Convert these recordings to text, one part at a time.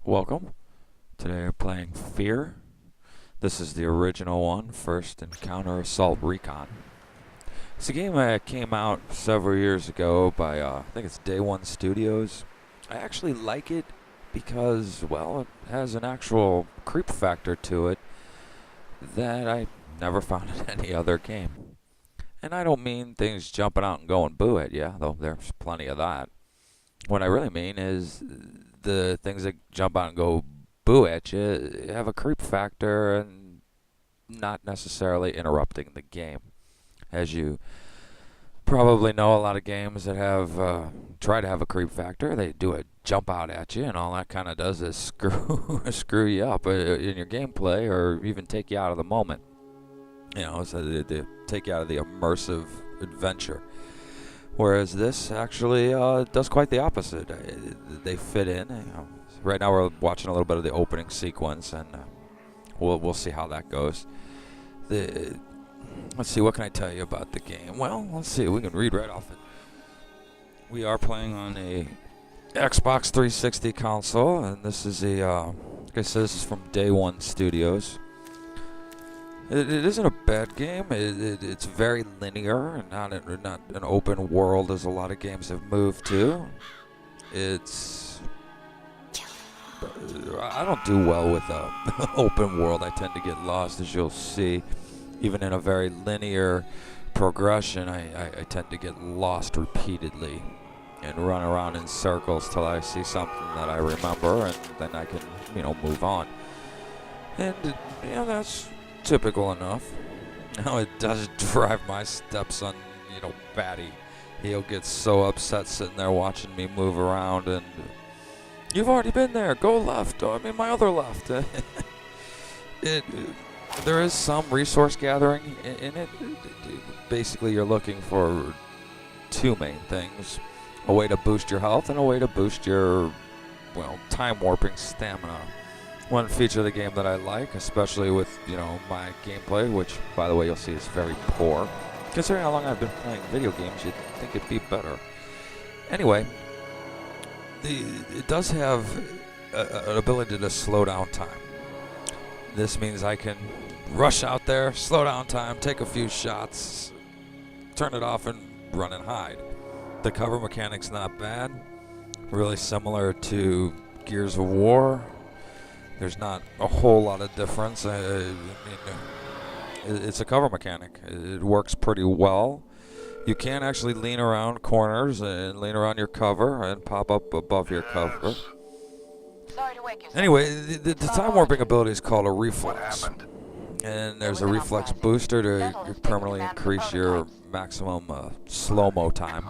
Welcome. Today we're playing F.E.A.R. This is the original one, first Encounter Assault Recon. It's a game that came out several years ago by, I think it's Day One Studios. I actually like it because, well, it has an actual creep factor to it that I never found in any other game. And I don't mean things jumping out and going boo at you, though there's plenty of that. What I really mean is the things that jump out and go boo at you have a creep factor and not necessarily interrupting the game. As you probably know, a lot of games that have try to have a creep factor, they do a jump out at you, and all that kind of does is screw you up in your gameplay, or even take you out of the moment. You know, so they take you out of the immersive adventure. Whereas this actually does quite the opposite. They fit in. You know. Right now we're watching a little bit of the opening sequence, and we'll see how that goes. Let's see, what can I tell you about the game? Well, let's see. We can read right off it. We are playing on a Xbox 360 console, and this is like I said, this is from Day One Studios. It isn't a bad game. It's very linear and not an open world as a lot of games have moved to. I don't do well with open world. I tend to get lost, as you'll see. Even in a very linear progression, I tend to get lost repeatedly and run around in circles till I see something that I remember, and then I can, move on. And that's typical enough. Now, it does drive my stepson, batty. He'll get so upset sitting there watching me move around, and you've already been there. Go left. Oh, I mean, my other left. There is some resource gathering in it. Basically, you're looking for two main things: a way to boost your health and a way to boost your, time warping stamina. One feature of the game that I like, especially with, my gameplay, which, by the way, you'll see is very poor. Considering how long I've been playing video games, you'd think it'd be better. Anyway, it does have an ability to slow down time. This means I can rush out there, slow down time, take a few shots, turn it off, and run and hide. The cover mechanic's not bad. Really similar to Gears of War. There's not a whole lot of difference. It's a cover mechanic. It works pretty well. You can actually lean around corners and lean around your cover and pop up above your cover. Anyway, the time warping ability is called a reflex. And there's a reflex booster to permanently increase your maximum slow-mo time,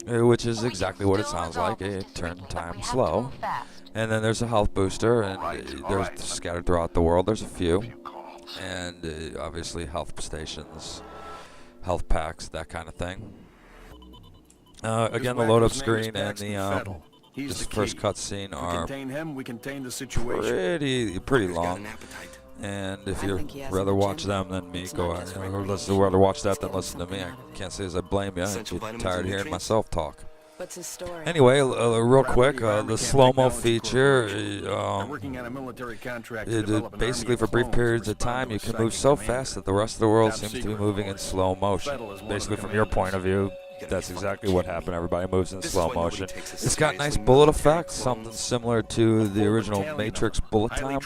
which is exactly what it sounds like. It turns time slow. And then there's a health booster, and they're scattered throughout the world. There's a few. And obviously health stations, health packs, that kind of thing. Again, the load-up screen and the first cutscene are pretty long. And if you'd rather watch them than me, go out. Or rather watch that than listen to me. I can't say as I blame you. I get tired of hearing myself talk. Anyway, real quick, the slow-mo feature, basically for brief periods of time, you can move so fast that the rest of the world seems to be moving in slow motion. Basically, from your point of view, that's exactly what happened. Everybody moves in slow motion. It's got nice bullet effects, something similar to the original Matrix bullet time,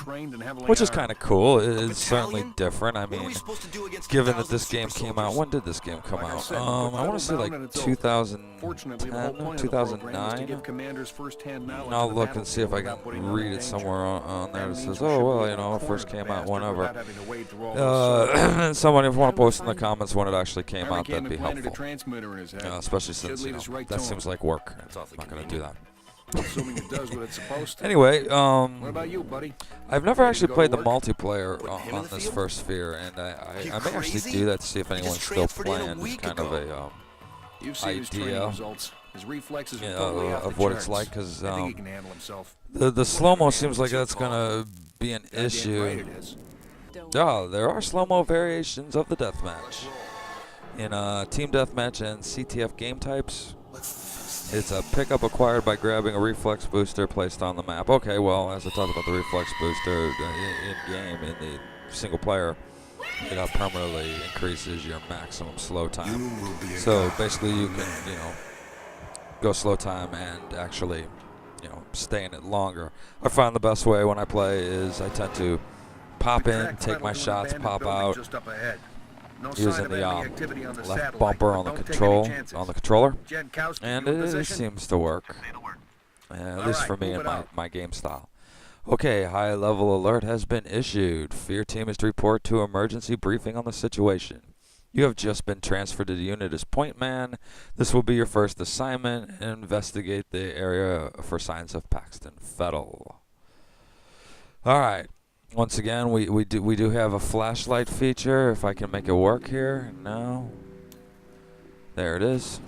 which is kind of cool. It's certainly different. I mean, given that this game came out, when did this game come out? I want to say like 2010, 2009. I'll look and see if I can read it somewhere on there that says, oh, well, it first came out whenever. Someone, if you want to post in the comments when it actually came out, that'd be helpful. Especially since, that seems like work. I'm not going to do that. Anyway, what about you, buddy? I've never actually played the multiplayer on this first F.E.A.R, and I may actually do that to see if anyone's still playing. Just kind of a idea of what it's like, because the slow-mo seems like that's going to be an issue. Oh, there are slow-mo variations of the deathmatch. In Team Deathmatch and CTF game types, It's a pickup acquired by grabbing a reflex booster placed on the map. Okay, well, as I talked about the reflex booster in-game, in the single player, it permanently increases your maximum slow time. So basically you can, go slow time and actually, stay in it longer. I find the best way when I play is I tend to pop in, take my shots, pop out, using the left bumper on the controller, and it seems to work, at least for me and my game style. Okay, high level alert has been issued. F.E.A.R team is to report to emergency briefing on the situation. You have just been transferred to the unit as point man. This will be your first assignment. Investigate the area for signs of Paxton Fettle. All right. Once again, we do have a flashlight feature. If I can make it work here. No. There it is.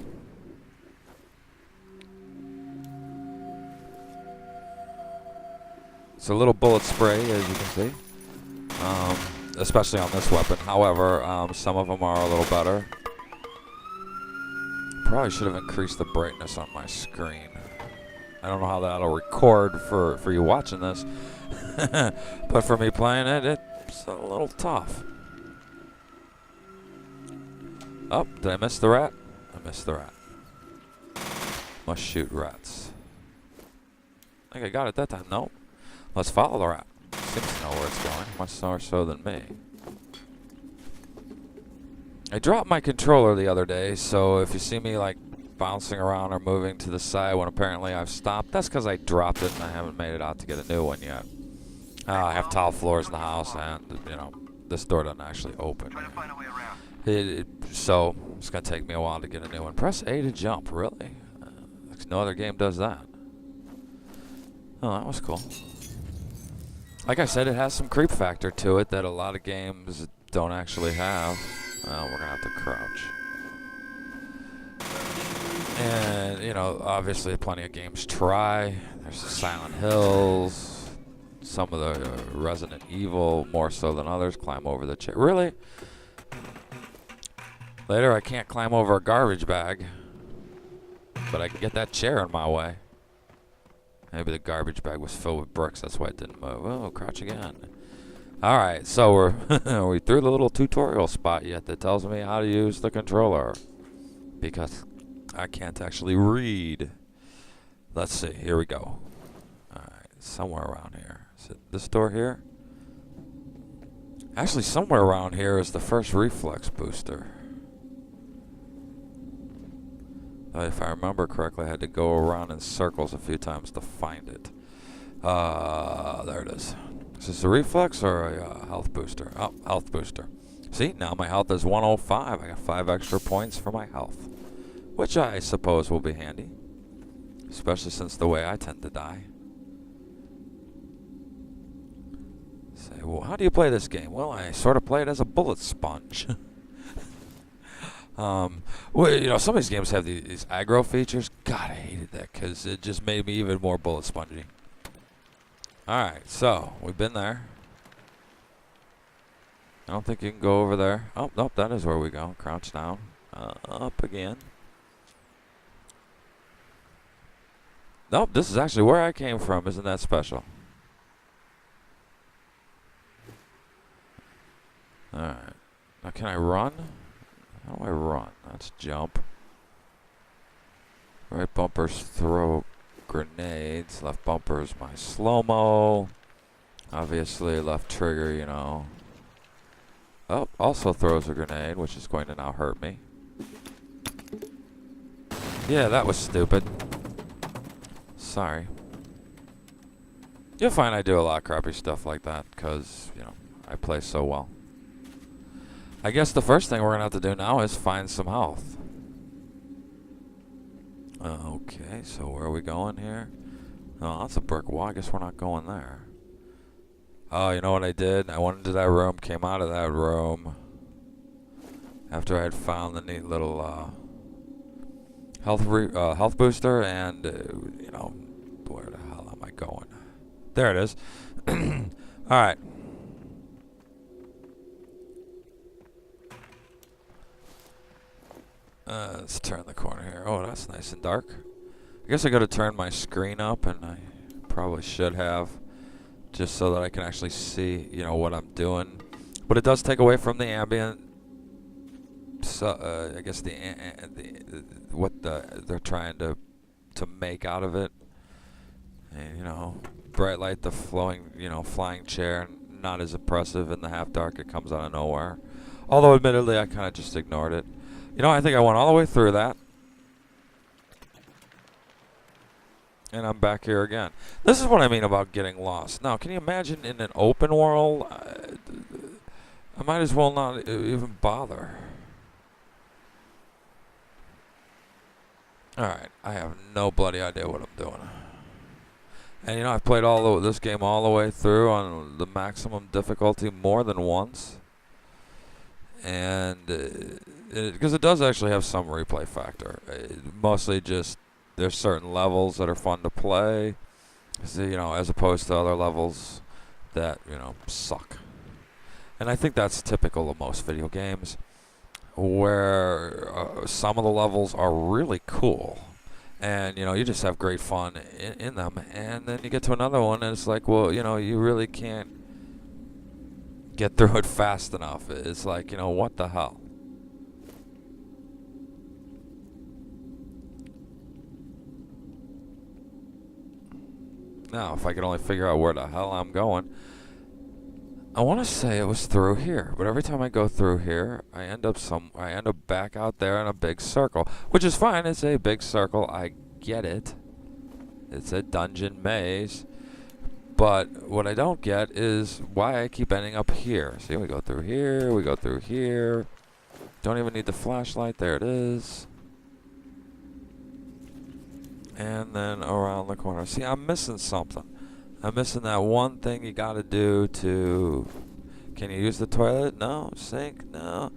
It's a little bullet spray, as you can see, especially on this weapon. However, some of them are a little better. Probably should have increased the brightness on my screen. I don't know how that'll record for you watching this, but for me playing it, it's a little tough. Oh, did I miss the rat? I missed the rat. Must shoot rats. I think I got it that time. Nope. Let's follow the rat. Seems to know where it's going, much more so than me. I dropped my controller the other day, so if you see me like bouncing around or moving to the side when apparently I've stopped, that's because I dropped it and I haven't made it out to get a new one yet. I have tile floors in the house, and this door doesn't actually open. So it's gonna take me a while to get a new one. Press A to jump. Really? No other game does that. Oh, that was cool. Like I said, it has some creep factor to it that a lot of games don't actually have. Well, we're gonna have to crouch. And, obviously plenty of games try. There's the Silent Hills, some of the Resident Evil, more so than others, climb over the chair. Really? Later, I can't climb over a garbage bag, but I can get that chair in my way. Maybe the garbage bag was filled with bricks, that's why it didn't move. Oh, crouch again. Alright, so we're we through the little tutorial spot yet that tells me how to use the controller, because I can't actually read. Let's see, here we go. Alright, somewhere around here. Is it this door here? Actually, somewhere around here is the first reflex booster. If I remember correctly, I had to go around in circles a few times to find it. There it is. Is this a reflex or a health booster? Oh, health booster. See, now my health is 105. I got 5 extra points for my health, which I suppose will be handy, especially since the way I tend to die. Say, well, how do you play this game? Well, I sort of play it as a bullet sponge. Well, some of these games have these aggro features. God, I hated that because it just made me even more bullet spongy. Alright, so we've been there. I don't think you can go over there. Oh, nope, that is where we go. Crouch down. Up again. Nope, this is actually where I came from. Isn't that special? Alright. Now, can I run? How do I run? That's jump. Right bumpers throw grenades. Left bumper is my slow-mo. Obviously, left trigger, Oh, also throws a grenade, which is going to now hurt me. Yeah, that was stupid. Sorry. You'll find I do a lot of crappy stuff like that because, I play so well. I guess the first thing we're going to have to do now is find some health. Okay, so where are we going here? Oh, that's a brick wall. I guess we're not going there. Oh, you know what I did? I went into that room, came out of that room after I had found the neat little health booster, and, where the hell am I going? There it is. Alright. Let's turn the corner here. Oh, that's nice and dark. guess I got to turn my screen up, and I probably should have, just so that I can actually see, you know, what I'm doing. But it does take away from the ambient. So I guess they're trying to make out of it. And, you know, bright light, the flowing, you know, flying chair, not as impressive. In the half dark, it comes out of nowhere. Although, admittedly, I kind of just ignored it. You know, I think I went all the way through that. And I'm back here again. This is what I mean about getting lost. Now, can you imagine in an open world? I might as well not even bother. Alright, I have no bloody idea what I'm doing. And you know, I've played this game all the way through on the maximum difficulty more than once. And because it does actually have some replay factor. Mostly just there's certain levels that are fun to play, so, you know, as opposed to other levels that, you know, suck. And I think that's typical of most video games, where some of the levels are really cool, and, you know, you just have great fun in them, and then you get to another one and it's like, well, you know, you really can't get through it fast enough. It's like, you know, what the hell? Now, if I could only figure out where the hell I'm going. I want to say it was through here, but every time I go through here, I end up back out there in a big circle, which is fine. It's a big circle. I get it. It's a dungeon maze. But what I don't get is why I keep ending up here. See, we go through here, we go through here. Don't even need the flashlight. There it is. And then around the corner. See, I'm missing something. I'm missing that one thing you gotta do to... Can you use the toilet? No. Sink? No.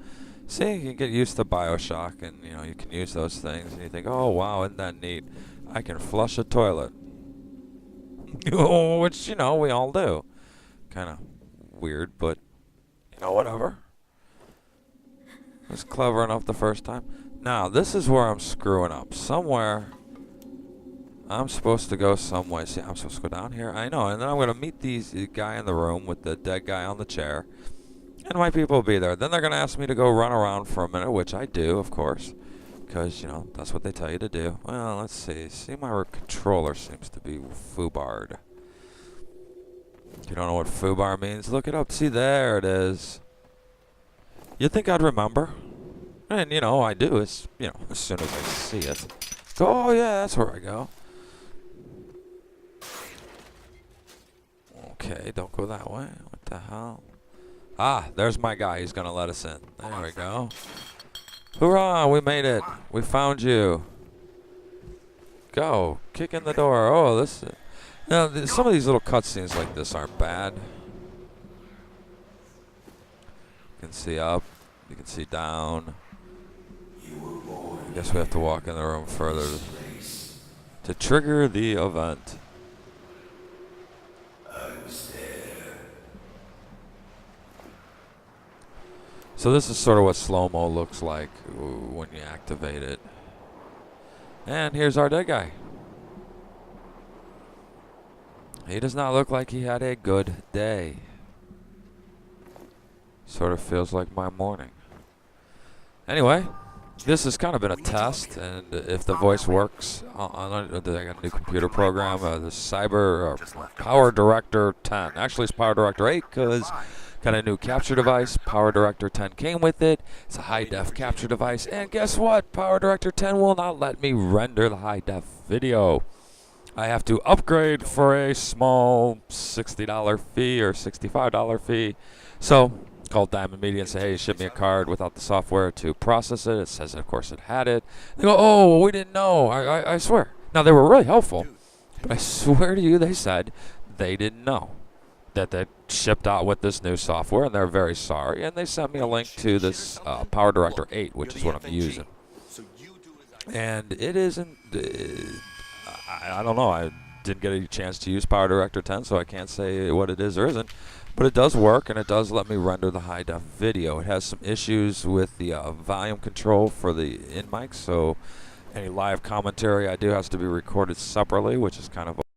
See, you can get used to Bioshock, and, you know, you can use those things, and you think, oh, wow, isn't that neat? I can flush a toilet. Which, you know, we all do. Kind of weird, but, you know, whatever. It was clever enough the first time. Now, this is where I'm screwing up. Somewhere... I'm supposed to go some way. See, I'm supposed to go down here. I know. And then I'm going to meet the guy in the room with the dead guy on the chair. And my people will be there. Then they're going to ask me to go run around for a minute, which I do, of course. Because, you know, that's what they tell you to do. Well, let's see. See, my controller seems to be F.E.A.R. If you don't know what F.E.A.R means, look it up. See, there it is. You'd think I'd remember. And, you know, I do. It's, you know, as soon as I see it. Go, oh, yeah, that's where I go. Okay, don't go that way. What the hell? Ah, there's my guy. He's going to let us in. There we go. Hoorah, we made it. We found you. Go. Kick in the door. Oh, this... Now, some of these little cutscenes like this aren't bad. You can see up. You can see down. I guess we have to walk in the room further to trigger the event. So this is sort of what slow-mo looks like when you activate it. And here's our dead guy. He does not look like he had a good day. Sort of feels like my morning. Anyway, this has kind of been a test, and if the voice works, I got a new computer program, the Power Director 10. Actually, it's Power Director 8 because got a new capture device. Power Director 10 came with it. It's a high-def capture device, and guess what? Power Director 10 will not let me render the high-def video. I have to upgrade for a small $60 fee or $65 fee. So called Diamond Media and say, hey, ship me a card without the software to process it. It says, of course, it had it. They go, oh, we didn't know. I swear. Now, they were really helpful, but I swear to you, they said they didn't know that they shipped out with this new software, and they're very sorry. And they sent me a link to this Power Director 8, which is what I'm using. And it isn't... I don't know. I didn't get a chance to use Power Director 10, so I can't say what it is or isn't. But it does work, and it does let me render the high-def video. It has some issues with the volume control for the in-mic, so Any live commentary I do has to be recorded separately, which is kind of